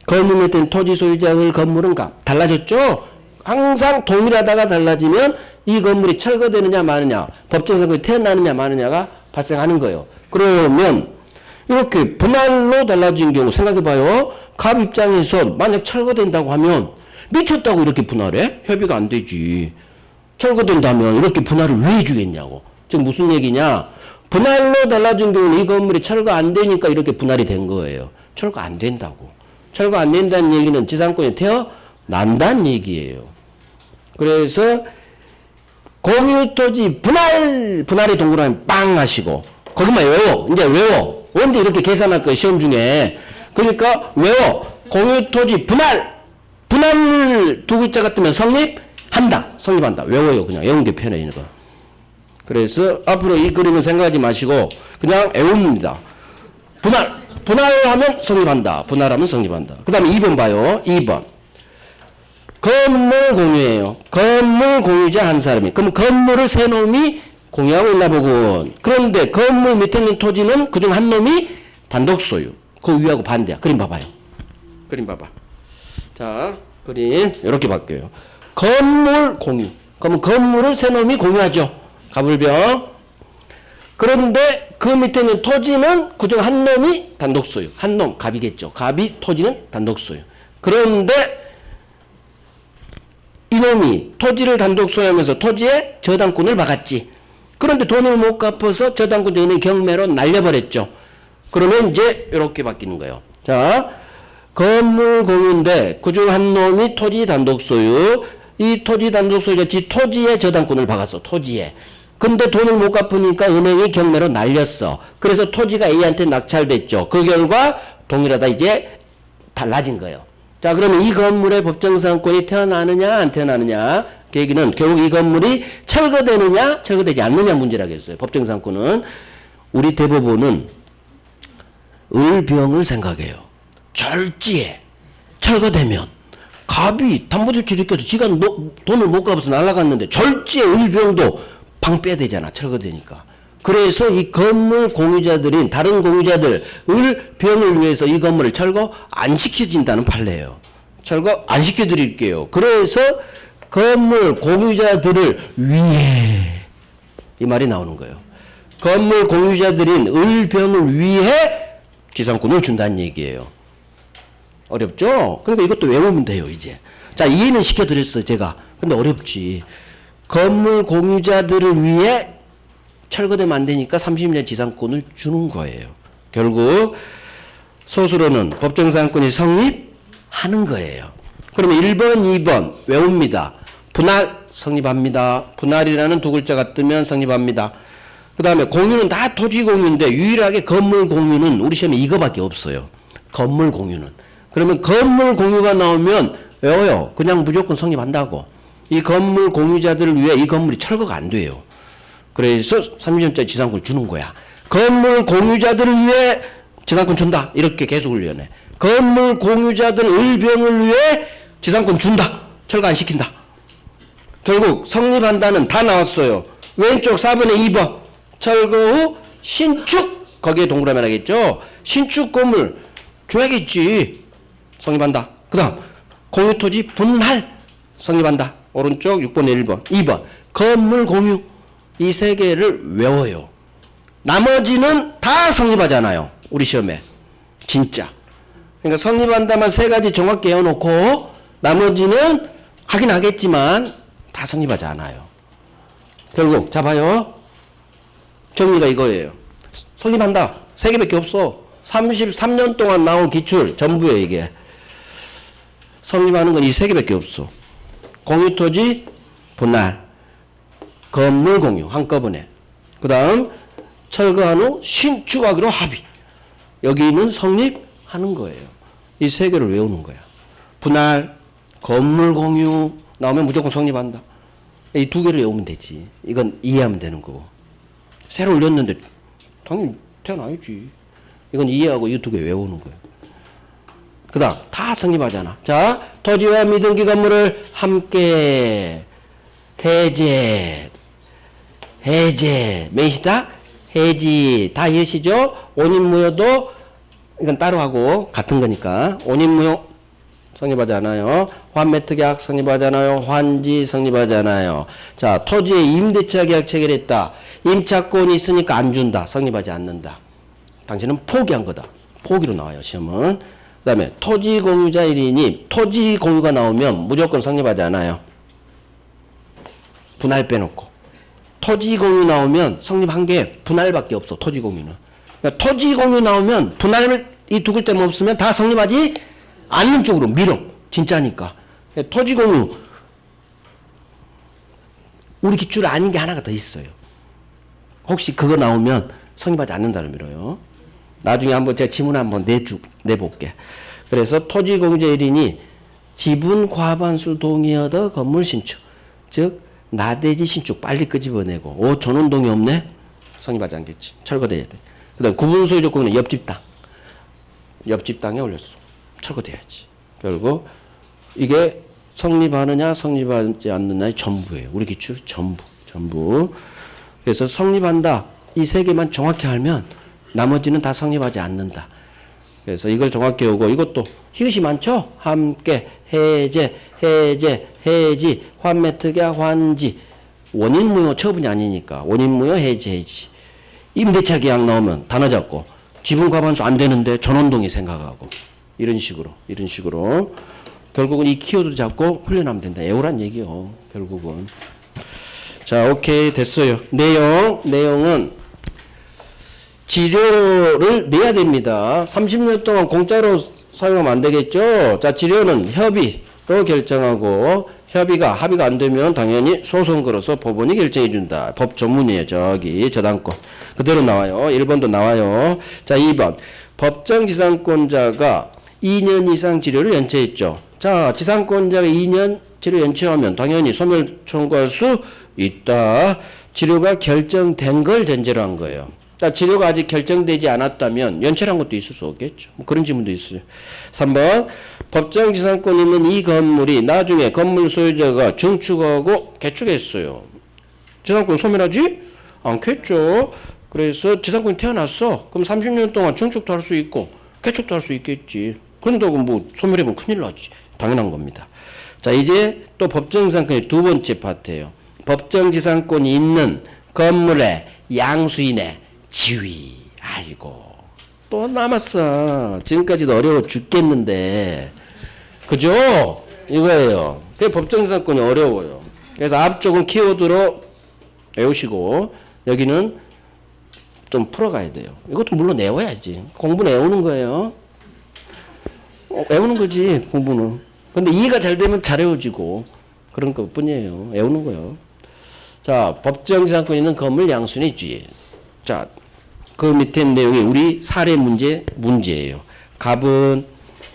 건물 밑에 있는 토지 소유자의 건물은 갑. 달라졌죠? 항상 동일하다가 달라지면 이 건물이 철거되느냐 마느냐, 법정선거에 태어나느냐 마느냐가 발생하는 거예요. 그러면 이렇게 분할로 달라진 경우 생각해봐요. 갑 입장에서 만약 철거된다고 하면 미쳤다고 이렇게 분할해? 협의가 안 되지. 철거된다면 이렇게 분할을 왜 해주겠냐고. 지금 무슨 얘기냐? 분할로 달라진 경우는 이 건물이 철거 안 되니까 이렇게 분할이 된 거예요. 철거 안 된다고. 철거 안 된다는 얘기는 지상권이 태어난다는 얘기예요. 그래서 공유토지 분할의 동그라미 빵 하시고 거기만 외워. 이제 외워. 언제 이렇게 계산할 거예요, 시험 중에. 그러니까 외워. 공유토지 분할 두 글자 같으면 성립한다. 성립한다. 외워요. 그냥 외우는 게 편해, 이거. 그래서 앞으로 이 그림을 생각하지 마시고 그냥 외웁니다. 분할하면 성립한다. 분할하면 성립한다. 그 다음에 2번 봐요. 2번. 건물 공유예요. 건물 공유자 한 사람이. 그럼 건물을 세 놈이 공유하고 있나 보군. 그런데 건물 밑에 있는 토지는 그중 한 놈이 단독 소유. 그 위하고 반대야. 그림 봐봐요. 그림 봐봐. 자, 그림 이렇게 바뀌어요. 건물 공유. 그러면 건물을 세 놈이 공유하죠. 갑을병. 그런데 그 밑에 있는 토지는 그중 한 놈이 단독 소유. 한 놈, 갑이겠죠. 갑이 토지는 단독 소유. 그런데 이놈이 토지를 단독 소유하면서 토지에 저당권을 박았지. 그런데 돈을 못 갚아서 저당권 전에 경매로 날려버렸죠. 그러면 이제 이렇게 바뀌는 거예요. 자, 건물 공유인데 그중 한 놈이 토지 단독 소유. 이 토지 단독 소유자 지 토지에 저당권을 박았어. 토지에. 근데 돈을 못 갚으니까 은행이 경매로 날렸어. 그래서 토지가 A한테 낙찰됐죠. 그 결과 동일하다 이제 달라진 거예요. 자, 그러면 이 건물의 법정상권이 태어나느냐 안 태어나느냐 그 얘기는 결국 이 건물이 철거되느냐 철거되지 않느냐 문제라겠어요. 법정상권은. 우리 대법원은 을병을 생각해요. 절지에 철거되면 갑이 담보조치를 일으켜서 지가 돈을 못 갚아서 날아갔는데 절지에 을병도 방 빼야 되잖아. 철거되니까. 그래서 이 건물 공유자들인 다른 공유자들 을병을 위해서 이 건물을 철거 안 시켜진다는 판례예요. 철거 안 시켜드릴게요. 그래서 건물 공유자들을 위해 이 말이 나오는 거예요. 건물 공유자들인 을병을 위해 지상권을 준다는 얘기예요. 어렵죠? 그러니까 이것도 외우면 돼요, 이제. 자, 이해는 시켜드렸어요, 제가. 근데 어렵지. 건물 공유자들을 위해 철거되면 안 되니까 30년 지상권을 주는 거예요. 결국 소수로는 법정상권이 성립하는 거예요. 그러면 1번, 2번 외웁니다. 분할 성립합니다. 분할이라는 두 글자가 뜨면 성립합니다. 그 다음에 공유는 다 토지 공유인데 유일하게 건물 공유는 우리 시험에 이거밖에 없어요. 건물 공유는. 그러면 건물 공유가 나오면 외워요. 그냥 무조건 성립한다고. 이 건물 공유자들을 위해 이 건물이 철거가 안 돼요. 그래서 30년짜리 지상권을 주는 거야. 건물 공유자들을 위해 지상권 준다. 이렇게 계속 훈련해. 건물 공유자들 을병을 위해 지상권 준다. 철거 안 시킨다. 결국 성립한다는 다 나왔어요. 왼쪽 4번에 2번. 철거 후 신축 거기에 동그라미 하겠죠. 신축 건물 줘야겠지. 성립한다. 그 다음 공유토지 분할 성립한다. 오른쪽 6번에 1번. 2번 건물 공유. 이 세 개를 외워요. 나머지는 다 성립하잖아요. 우리 시험에. 진짜. 그러니까 성립한다만 세 가지 정확히 외워놓고 나머지는 하긴 하겠지만 다 성립하지 않아요. 결국 자 봐요. 정리가 이거예요. 성립한다. 세 개밖에 없어. 33년 동안 나온 기출 전부예요 이게. 성립하는 건 이 세 개밖에 없어. 공유토지 분할, 건물 공유 한꺼번에. 그 다음 철거한 후 신축하기로 합의. 여기는 성립하는 거예요. 이 세 개를 외우는 거야. 분할, 건물 공유 나오면 무조건 성립한다. 이 두 개를 외우면 되지. 이건 이해하면 되는 거고. 새로 올렸는데 당연히 태어나야지. 이건 이해하고 이 두 개 외우는 거예요. 그 다음 다 성립하잖아. 자, 토지와 미등기 건물을 함께 해제 명시다 해지 다 이해시죠? 원인무효도 이건 따로 하고 같은 거니까 원인무효 성립하지 않아요. 환매특약 성립하지 않아요. 환지 성립하지 않아요. 자, 토지에 임대차 계약 체결했다. 임차권이 있으니까 안 준다. 성립하지 않는다. 당신은 포기한 거다. 포기로 나와요 시험은. 그 다음에 토지 공유자 1인이 토지 공유가 나오면 무조건 성립하지 않아요. 분할 빼놓고. 토지 공유 나오면 성립한 게 분할밖에 없어. 토지 공유는. 그러니까 토지 공유 나오면 분할을 이 두 글자만 없으면 다 성립하지 않는 쪽으로 밀어. 진짜니까. 그러니까 토지 공유 우리 기출 아닌 게 하나가 더 있어요. 혹시 그거 나오면 성립하지 않는다는 밀어요. 나중에 한번 제가 지문 한번 내볼게. 그래서 토지 공유자 1인이 지분 과반수 동의하다 건물 신축. 즉 나대지 신축 빨리 끄집어내고 전원 동의 없네? 성립하지 않겠지. 철거돼야 돼. 그 다음 구분 소유 조건은 옆집 땅. 옆집 땅에 올렸어. 철거돼야지. 결국 이게 성립하느냐 성립하지 않느냐의 전부예요. 우리 기출 전부. 그래서 성립한다. 이 세 개만 정확히 알면 나머지는 다 성립하지 않는다. 그래서 이걸 정확히 오고 이것도 히읗이 많죠? 함께 해지 환매특약 환지 원인무효 처분이 아니니까 원인무효 해지 임대차 계약 나오면 단어 잡고 지분 과반수 안 되는데 전원동의 생각하고 이런 식으로 결국은 이 키워드 잡고 훈련하면 된다. 애우란 얘기요. 결국은. 자, 오케이 됐어요. 내용은 지료를 내야 됩니다. 30년 동안 공짜로 사용하면 안 되겠죠. 자, 지료는 협의로 결정하고 합의가 안 되면 당연히 소송 걸어서 법원이 결정해 준다. 법 전문이에요. 저기 저당권 그대로 나와요. 1번도 나와요. 자, 2번 법정 지상권자가 2년 이상 지료를 연체했죠. 자, 지상권자가 2년 지료 연체하면 당연히 소멸 청구할 수 있다. 지료가 결정된 걸 전제로 한 거예요. 자, 지료가 아직 결정되지 않았다면 연체한 것도 있을 수 없겠죠. 뭐 그런 질문도 있어요. 3번 법정 지상권이 있는 이 건물이 나중에 건물 소유자가 증축하고 개축했어요. 지상권 소멸하지 않겠죠. 그래서 지상권이 태어났어. 그럼 30년 동안 증축도 할 수 있고 개축도 할 수 있겠지. 그런다고 뭐 소멸하면 큰일 나지. 당연한 겁니다. 자, 이제 또 법정 지상권의 두 번째 파트예요. 법정 지상권이 있는 건물의 양수인의 지위. 아이고 또 남았어. 지금까지도 어려워 죽겠는데 그죠? 이거예요. 그 법정 지상권이 어려워요. 그래서 앞쪽은 키워드로 외우시고 여기는 좀 풀어가야 돼요. 이것도 물론 외워야지. 공부는 외우는 거예요. 외우는 거지 공부는. 근데 이해가 잘 되면 잘 외워지고 그런 것 뿐이에요. 외우는 거예요. 자, 법정 지상권 있는 건물 양수인의 지위. 자, 그 밑에 내용이 우리 사례 문제예요. 갑은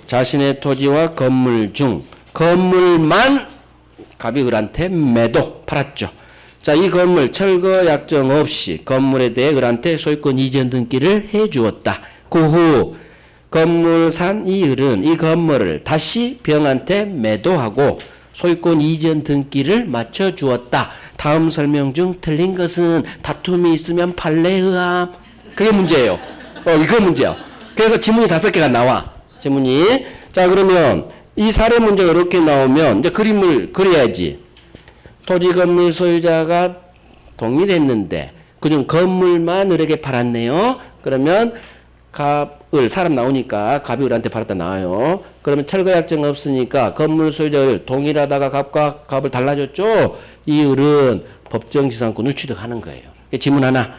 자신의 토지와 건물 중 건물만 갑이 을한테 매도 팔았죠. 자, 이 건물 철거 약정 없이 건물에 대해 을한테 소유권 이전 등기를 해 주었다. 그 후 건물 산 이 을은 이 건물을 다시 병한테 매도하고 소유권 이전 등기를 맞춰 주었다. 다음 설명 중 틀린 것은 다툼이 있으면 판례 의함. 그게 문제예요. 이거 문제야. 그래서 지문이 5개가 나와. 지문이. 자, 그러면 이 사례 문제가 이렇게 나오면 이제 그림을 그려야지. 토지 건물 소유자가 동일했는데 그중 건물만 을에게 팔았네요. 그러면 값을 사람 나오니까 값이 을한테 팔았다 나와요. 그러면 철거약정 없으니까 건물 소유자를 동일하다가 값과 값을 달라졌죠. 이 을은 법정지상권을 취득하는 거예요. 지문 하나.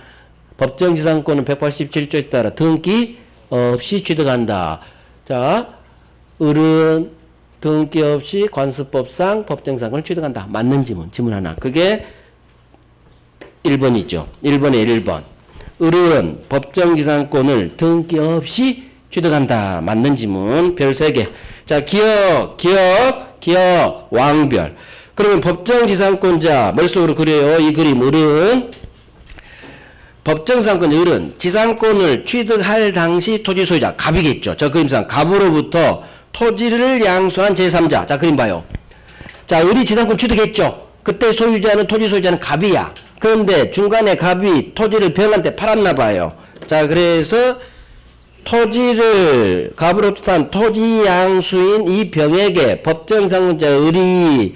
법정지상권은 187조에 따라 등기 없이 취득한다. 자, 을은 등기 없이 관습법상 법정지상권을 취득한다. 맞는 지문. 지문 하나. 그게 1번이죠. 1번에 1번. 을은 법정지상권을 등기 없이 취득한다. 맞는 지문. 별 3개. 자, 기억, 왕별. 그러면 법정지상권자 머릿속으로 그려요. 이 그림. 을은 법정지상권 을은 지상권을 취득할 당시 토지 소유자 갑이겠죠. 저 그림상 갑으로부터 토지를 양수한 제3자. 자, 그림 봐요. 자, 을이 지상권 취득했죠. 그때 소유자는 토지 소유자는 갑이야. 그런데 중간에 갑이 토지를 병한테 팔았나 봐요. 자, 그래서 토지를 갑으로부터 산 토지 양수인 이 병에게 법정상권자 을이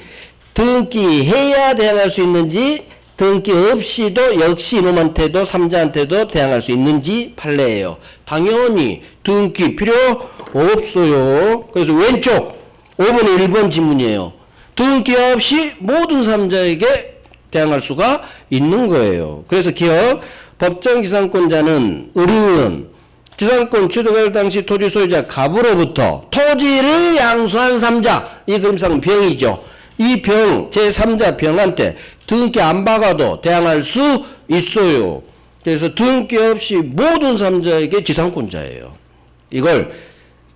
등기해야 대항할 수 있는지 등기 없이도 역시 이놈한테도 3자한테도 대항할 수 있는지 판례예요. 당연히 등기 필요 없어요. 그래서 왼쪽 5번에 1번 지문이에요. 등기 없이 모든 3자에게 대항할 수가 있는 거예요. 그래서 기억, 법정지상권자는 을은 지상권 취득할 당시 토지 소유자 갑으로부터 토지를 양수한 3자, 이 그림상은 병이죠. 이 병, 제3자 병한테 등기 안 박아도 대항할 수 있어요. 그래서 등기 없이 모든 3자에게 지상권자예요. 이걸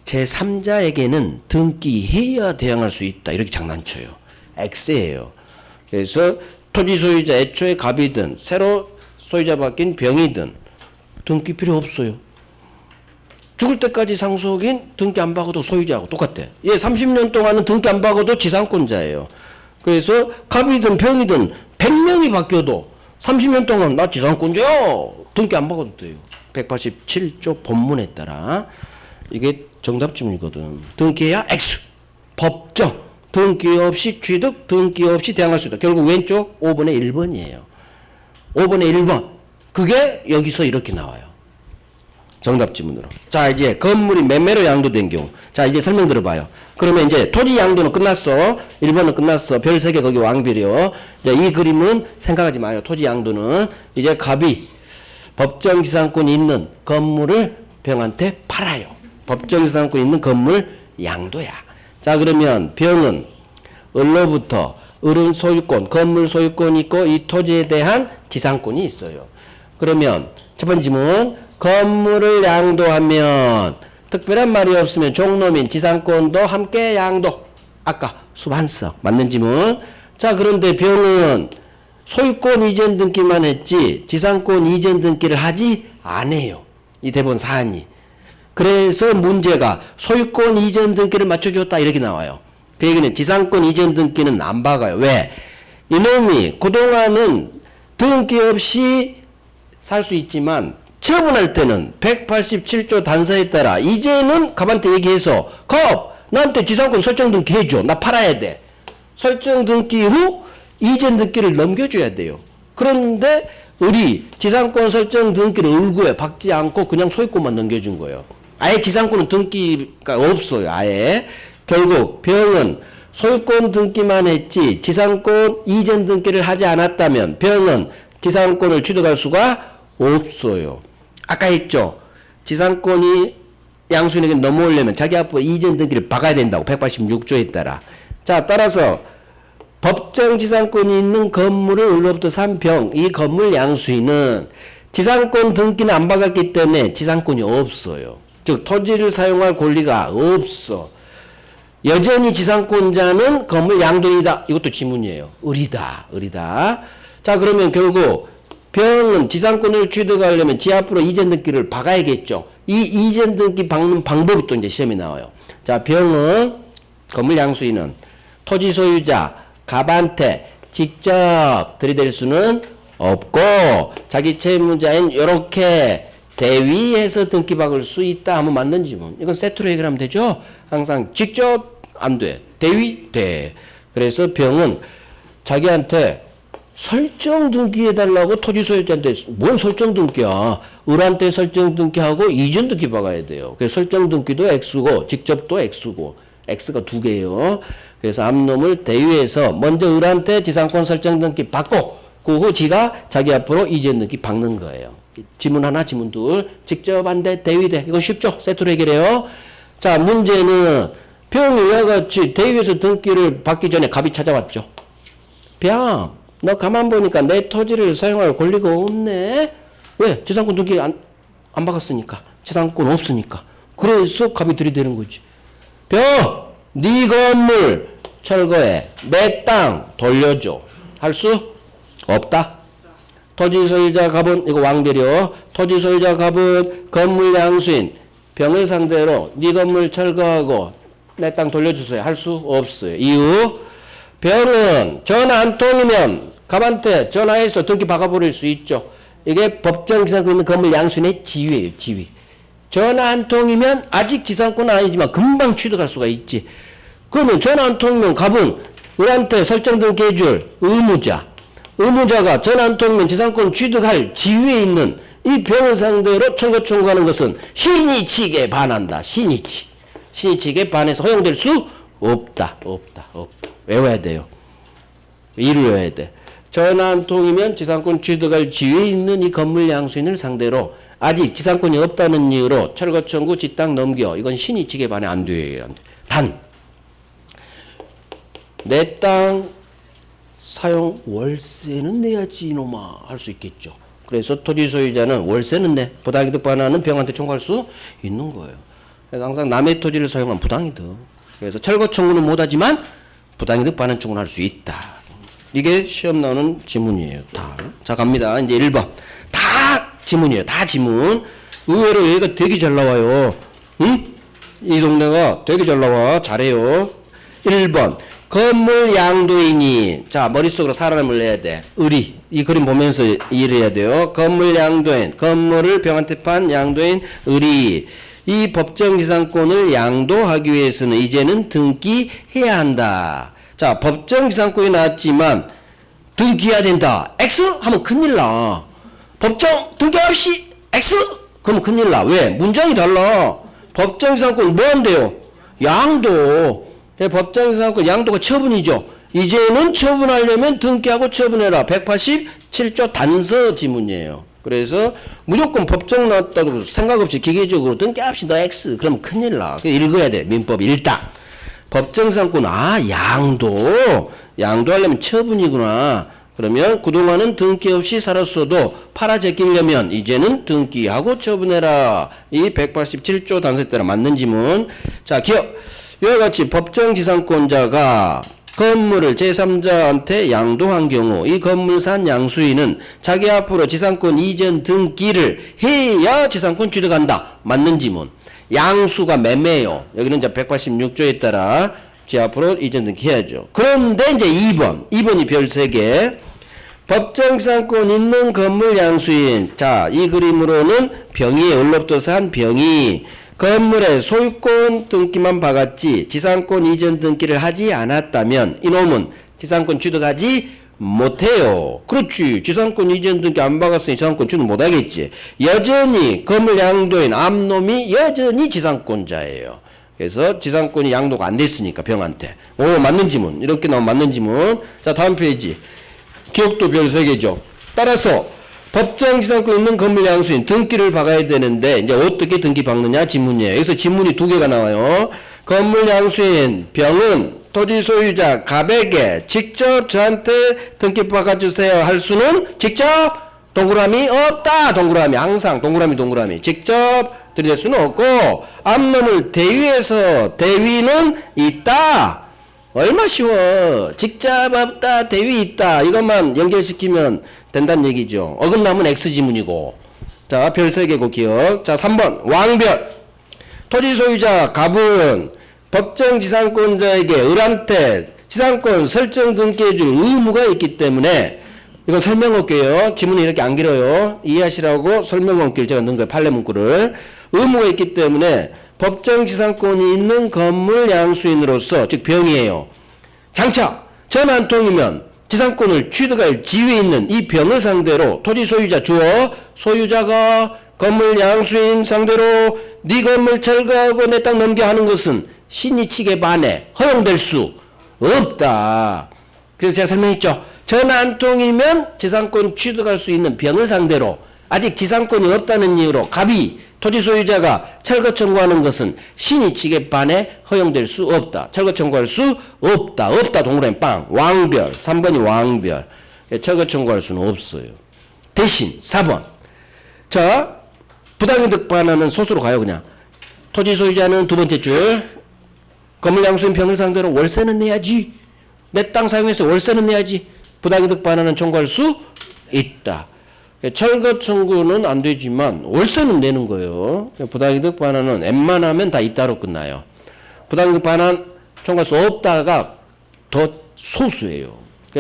제3자에게는 등기해야 대항할 수 있다. 이렇게 장난쳐요. X예요. 그래서 토지 소유자 애초에 갑이든 새로 소유자 바뀐 병이든 등기 필요 없어요. 죽을 때까지 상속인 등기 안 박아도 소유자하고 똑같대. 얘 30년 동안은 등기 안 박아도 지상권자예요. 그래서 갑이든 병이든 100명이 바뀌어도 30년 동안 나 지상권자야. 등기 안 박아도 돼요. 187조 본문에 따라. 이게 정답 지문이거든. 등기해야 X. 법정. 등기 없이 취득, 등기 없이 대항할 수 있다. 결국 왼쪽 5번에 1번이에요. 5번에 1번. 그게 여기서 이렇게 나와요. 정답 지문으로. 자, 이제 건물이 매매로 양도된 경우. 자, 이제 설명 들어봐요. 그러면 이제 토지 양도는 끝났어. 1번은 끝났어. 별 3개 거기 왕별이요. 자, 이 그림은 생각하지 마요. 토지 양도는 이제 갑이 법정지상권이 있는 건물을 병한테 팔아요. 법정지상권이 있는 건물 양도야. 자, 그러면 병은 을로부터 을은 소유권, 건물 소유권이 있고 이 토지에 대한 지상권이 있어요. 그러면 첫 번째 질문, 건물을 양도하면 특별한 말이 없으면 종로민 지상권도 함께 양도. 아까 수반석 맞는 질문. 자, 그런데 병은 소유권 이전 등기만 했지 지상권 이전 등기를 하지 않아요. 이 대법원 사안이. 그래서 문제가 소유권 이전 등기를 맞춰줬다 이렇게 나와요. 그 얘기는 지상권 이전 등기는 안 박아요. 왜? 이놈이 그동안은 등기 없이 살 수 있지만 처분할 때는 187조 단서에 따라 이제는 갑한테 얘기해서 갑! 나한테 지상권 설정 등기 해줘. 나 팔아야 돼. 설정 등기 후 이전 등기를 넘겨줘야 돼요. 그런데 을이 지상권 설정 등기를 을구에 박지 않고 그냥 소유권만 넘겨준 거예요. 아예 지상권은 등기가 없어요. 아예. 결국 병은 소유권 등기만 했지 지상권 이전 등기를 하지 않았다면 병은 지상권을 취득할 수가 없어요. 아까 했죠. 지상권이 양수인에게 넘어오려면 자기 앞으로 이전 등기를 박아야 된다고 186조에 따라. 자, 따라서 법정 지상권이 있는 건물을 을로부터 산 병, 이 건물 양수인은 지상권 등기는 안 박았기 때문에 지상권이 없어요. 즉 토지를 사용할 권리가 없어. 여전히 지상권자는 건물 양도인이다. 이것도 지문이에요. 을이다. 자, 그러면 결국 병은 지상권을 취득하려면 지 앞으로 이전 등기를 박아야겠죠. 이 이전 등기 박는 방법이 또 이제 시험에 나와요. 자, 병은 건물 양수인은 토지 소유자 갑한테 직접 들이댈 수는 없고 자기 채무자인 이렇게 대위에서 등기 박을 수 있다 하면 맞는 지문. 이건 세트로 해결하면 되죠. 항상 직접 안 돼. 대위 돼. 그래서 병은 자기한테 설정 등기해달라고 토지 소유자한테 뭔 설정 등기야. 을한테 설정 등기하고 이전 등기 박아야 돼요. 그래서 설정 등기도 X고 직접도 X고 X가 두 개예요. 그래서 암놈을 대위에서 먼저 을한테 지상권 설정 등기 받고 그 후 지가 자기 앞으로 이전 등기 박는 거예요. 지문 하나, 지문 둘. 직접 한대, 대위대. 이거 쉽죠? 세트로 해결해요. 자, 문제는 병이 왜 같이 대위에서 등기를 받기 전에 갑이 찾아왔죠. 병, 너 가만 보니까 내 토지를 사용할 권리가 없네. 왜? 지상권 등기 안 박았으니까. 지상권 없으니까. 그래서 갑이 들이대는 거지. 병, 네 건물 철거해. 내 땅 돌려줘. 할 수 없다. 토지 소유자 갑은, 이거 왕대려. 토지 소유자 갑은 건물 양수인 병을 상대로 네 건물 철거하고 내 땅 돌려주세요. 할 수 없어요. 이유, 병은 전화 한 통이면 갑한테 전화해서 등기 박아버릴 수 있죠. 이게 법정 지상권 있는 건물 양수인의 지위예요. 지위. 전화 한 통이면 아직 지상권은 아니지만 금방 취득할 수가 있지. 그러면 전화 한 통이면 갑은 을한테 설정 등기해줄 의무자. 의무자가 전화 한 통이면 지상권 취득할 지위에 있는 이 병을 상대로 청구 청구하는 것은 신이치에 반한다. 신이치에 반해서 허용될 수 없다. 없다. 외워야 돼요. 이를 외워야 돼. 전화 한 통이면 지상권 취득할 지위에 있는 이 건물 양수인을 상대로 아직 지상권이 없다는 이유로 철거 청구 지땅 넘겨. 이건 신이치에 반해 안 돼. 단, 내 땅 사용 월세는 내야지 이놈아 할 수 있겠죠. 그래서 토지 소유자는 월세는 내. 부당이득 반환은 병한테 청구할 수 있는 거예요. 그래서 항상 남의 토지를 사용한 부당이득. 그래서 철거 청구는 못하지만 부당이득 반환 청구는 할 수 있다. 이게 시험 나오는 지문이에요. 다. 자, 갑니다. 이제 1번. 다 지문이에요. 다 지문. 의외로 여기가 되게 잘 나와요. 응? 이 동네가 되게 잘 나와. 잘해요. 1번. 건물 양도인이, 자, 머릿속으로 사람을 내야 돼. 을이. 이 그림 보면서 이해를 해야 돼요. 건물 양도인. 건물을 병한테 판 양도인 을이. 이 법정지상권을 양도하기 위해서는 이제는 등기해야 한다. 자, 법정지상권이 나왔지만 등기해야 된다. X? 하면 큰일 나. 법정 등기 없이 X? 그러면 큰일 나. 왜? 문장이 달라. 법정지상권 뭐 한대요? 양도. 법정지상권 양도가 처분이죠. 이제는 처분하려면 등기하고 처분해라. 187조 단서 지문이에요. 그래서 무조건 법정 나왔다고 생각 없이 기계적으로 등기 없이 너 X 그러면 큰일 나. 읽어야 돼. 민법 일단. 법정지상권 양도하려면 처분이구나. 그러면 그동안은 등기 없이 살았어도 팔아 제끼려면 이제는 등기하고 처분해라. 이 187조 단서에 따라 맞는 지문. 자, 기억. 이와 같이 법정지상권자가 건물을 제3자한테 양도한 경우 이 건물산 양수인은 자기 앞으로 지상권 이전 등기를 해야 지상권 취득한다. 맞는 지문. 양수가 매매예요. 여기는 이제 186조에 따라 제 앞으로 이전 등기 해야죠. 그런데 이제 2번이 별 3개. 법정지상권 있는 건물 양수인. 자, 이 그림으로는 병이 을로부터 산 병이 건물에 소유권 등기만 박았지 지상권 이전 등기를 하지 않았다면 이놈은 지상권 취득하지 못해요. 그렇지. 지상권 이전 등기 안 박았으니 지상권 취득 못하겠지. 여전히 건물 양도인 암놈이 여전히 지상권자예요. 그래서 지상권이 양도가 안 됐으니까 병한테. 오, 맞는 지문. 이렇게 나오면 맞는 지문. 자, 다음 페이지. 기억도 별 3개죠. 따라서 법정지상권 있는 건물 양수인 등기를 박아야 되는데 이제 어떻게 등기 박느냐 지문이에요. 여기서 지문이 2개가 나와요. 건물 양수인 병은 토지 소유자 갑에게 직접 저한테 등기 박아주세요 할 수는 직접 동그라미 없다. 동그라미 항상 동그라미 직접 들이댈 수는 없고 암놈을 대위에서 대위는 있다. 얼마 쉬워. 직접 없다 대위 있다. 이것만 연결시키면 된다는 얘기죠. 어긋나면 X지문이고. 자, 별 3개고 기억. 자, 3번. 왕별. 토지 소유자 갑은 법정지상권자에게 을한테 지상권 설정 등기해줄 의무가 있기 때문에 이건 설명할게요. 지문이 이렇게 안 길어요. 이해하시라고 설명문구를 제가 넣은 거예요. 판례 문구를. 의무가 있기 때문에 법정 지상권이 있는 건물 양수인으로서, 즉 병이에요. 장차 전 한 통이면 지상권을 취득할 지위에 있는 이 병을 상대로 토지 소유자 주어 소유자가 건물 양수인 상대로 네 건물 철거하고 내 땅 넘겨 하는 것은 신이치게 반해 허용될 수 없다. 그래서 제가 설명했죠. 전 한 통이면 지상권 취득할 수 있는 병을 상대로 아직 지상권이 없다는 이유로 갑이 토지 소유자가 철거 청구하는 것은 신이치게 반해 허용될 수 없다. 철거 청구할 수 없다. 없다 동그라미 빵. 왕별. 3번이 왕별. 철거 청구할 수는 없어요. 대신 4번. 자, 부당이득 반환은 소수로 가요 그냥. 토지 소유자는 두 번째 줄. 건물 양수인 병을 상대로 월세는 내야지. 내 땅 사용해서 월세는 내야지. 부당이득 반환은 청구할 수 있다. 철거 청구는 안 되지만 월세는 내는 거예요. 부당이득 반환은 웬만하면 다 이따로 끝나요. 부당이득 반환 청구할 수 없다가 더 소수예요.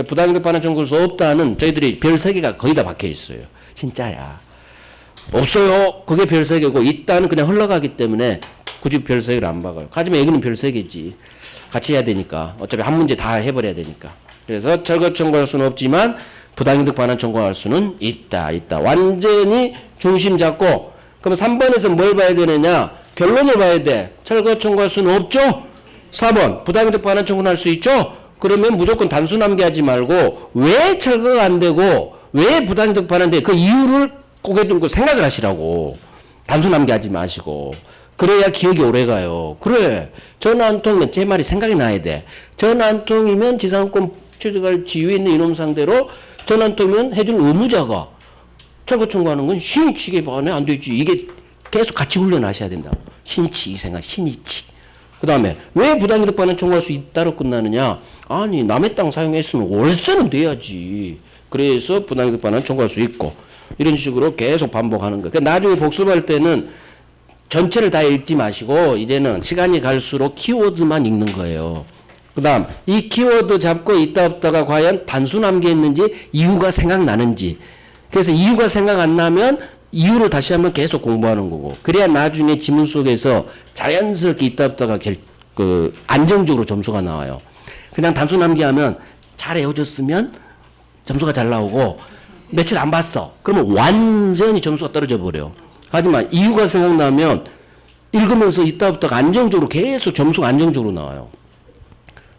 부당이득 반환 청구할 수 없다는 저희들이 별 3개가 거의 다 박혀 있어요. 진짜야. 없어요. 그게 별 3개고 있다는 그냥 흘러가기 때문에 굳이 별 3개를 안 박아요. 하지만 여기는 별 3개지. 같이 해야 되니까. 어차피 한 문제 다 해버려야 되니까. 그래서 철거 청구할 수는 없지만 부당이득 반환 청구할 수는 있다. 완전히 중심 잡고 그럼 3번에서 뭘 봐야 되느냐? 결론을 봐야 돼. 철거 청구할 수는 없죠? 4번 부당이득 반환 청구는 할 수 있죠? 그러면 무조건 단순함게 하지 말고 왜 철거가 안 되고 왜 부당이득 반환돼? 그 이유를 고개 들고 생각을 하시라고. 단순함게 하지 마시고. 그래야 기억이 오래가요. 그래. 전화 한 통이면 제 말이 생각이 나야 돼. 전화 한 통이면 지상권 취득할 지위에 있는 이놈 상대로 전화 한 통이면 해줄 의무자가 철거 청구하는 건 신이치게 반해 안 되지. 이게 계속 같이 훈련하셔야 된다고. 신이치 이 생각 신이치. 그 다음에 왜 부당이득 반환 청구할 수 있다로 끝나느냐. 아니 남의 땅 사용했으면 월세는 내야지. 그래서 부당이득 반환 청구할 수 있고 이런 식으로 계속 반복하는 거예요. 그러니까 나중에 복습할 때는 전체를 다 읽지 마시고 이제는 시간이 갈수록 키워드만 읽는 거예요. 그 다음 이 키워드 잡고 있다 없다가 과연 단순함게 했는지 이유가 생각나는지. 그래서 이유가 생각 안 나면 이유를 다시 한번 계속 공부하는 거고 그래야 나중에 지문 속에서 자연스럽게 있다 없다가 안정적으로 점수가 나와요. 그냥 단순함게 하면 잘 외워졌으면 점수가 잘 나오고 며칠 안 봤어. 그러면 완전히 점수가 떨어져 버려. 하지만 이유가 생각나면 읽으면서 있다 없다가 안정적으로 계속 점수가 안정적으로 나와요.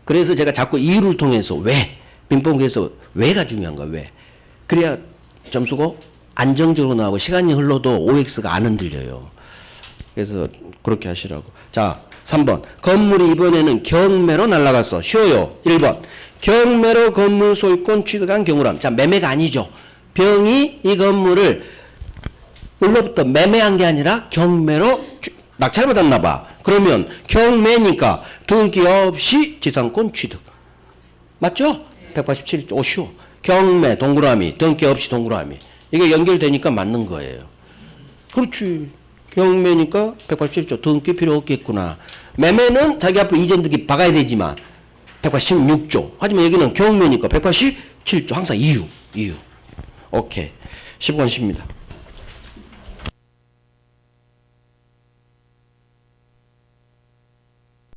그래서 제가 자꾸 이유를 통해서 왜 빙봉에서 왜가 중요한 거야. 왜. 그래야 점수가 안정적으로 나오고 시간이 흘러도 OX가 안 흔들려요. 그래서 그렇게 하시라고. 자 3번 건물이 이번에는 경매로 날아갔어. 쉬워요. 1번 경매로 건물 소유권 취득한 경우람. 자 매매가 아니죠. 병이 이 건물을 을로부터 매매한 게 아니라 경매로 낙찰 받았나 봐. 그러면 경매니까 등기 없이 지상권 취득. 맞죠? 187조. 오 쉬워. 경매 동그라미 등기 없이 동그라미. 이게 연결되니까 맞는 거예요. 그렇지. 경매니까 187조 등기 필요 없겠구나. 매매는 자기 앞으로 이전 등기 박아야 되지만 186조. 하지만 여기는 경매니까 187조. 항상 이유. 오케이. 10번 쉽니다.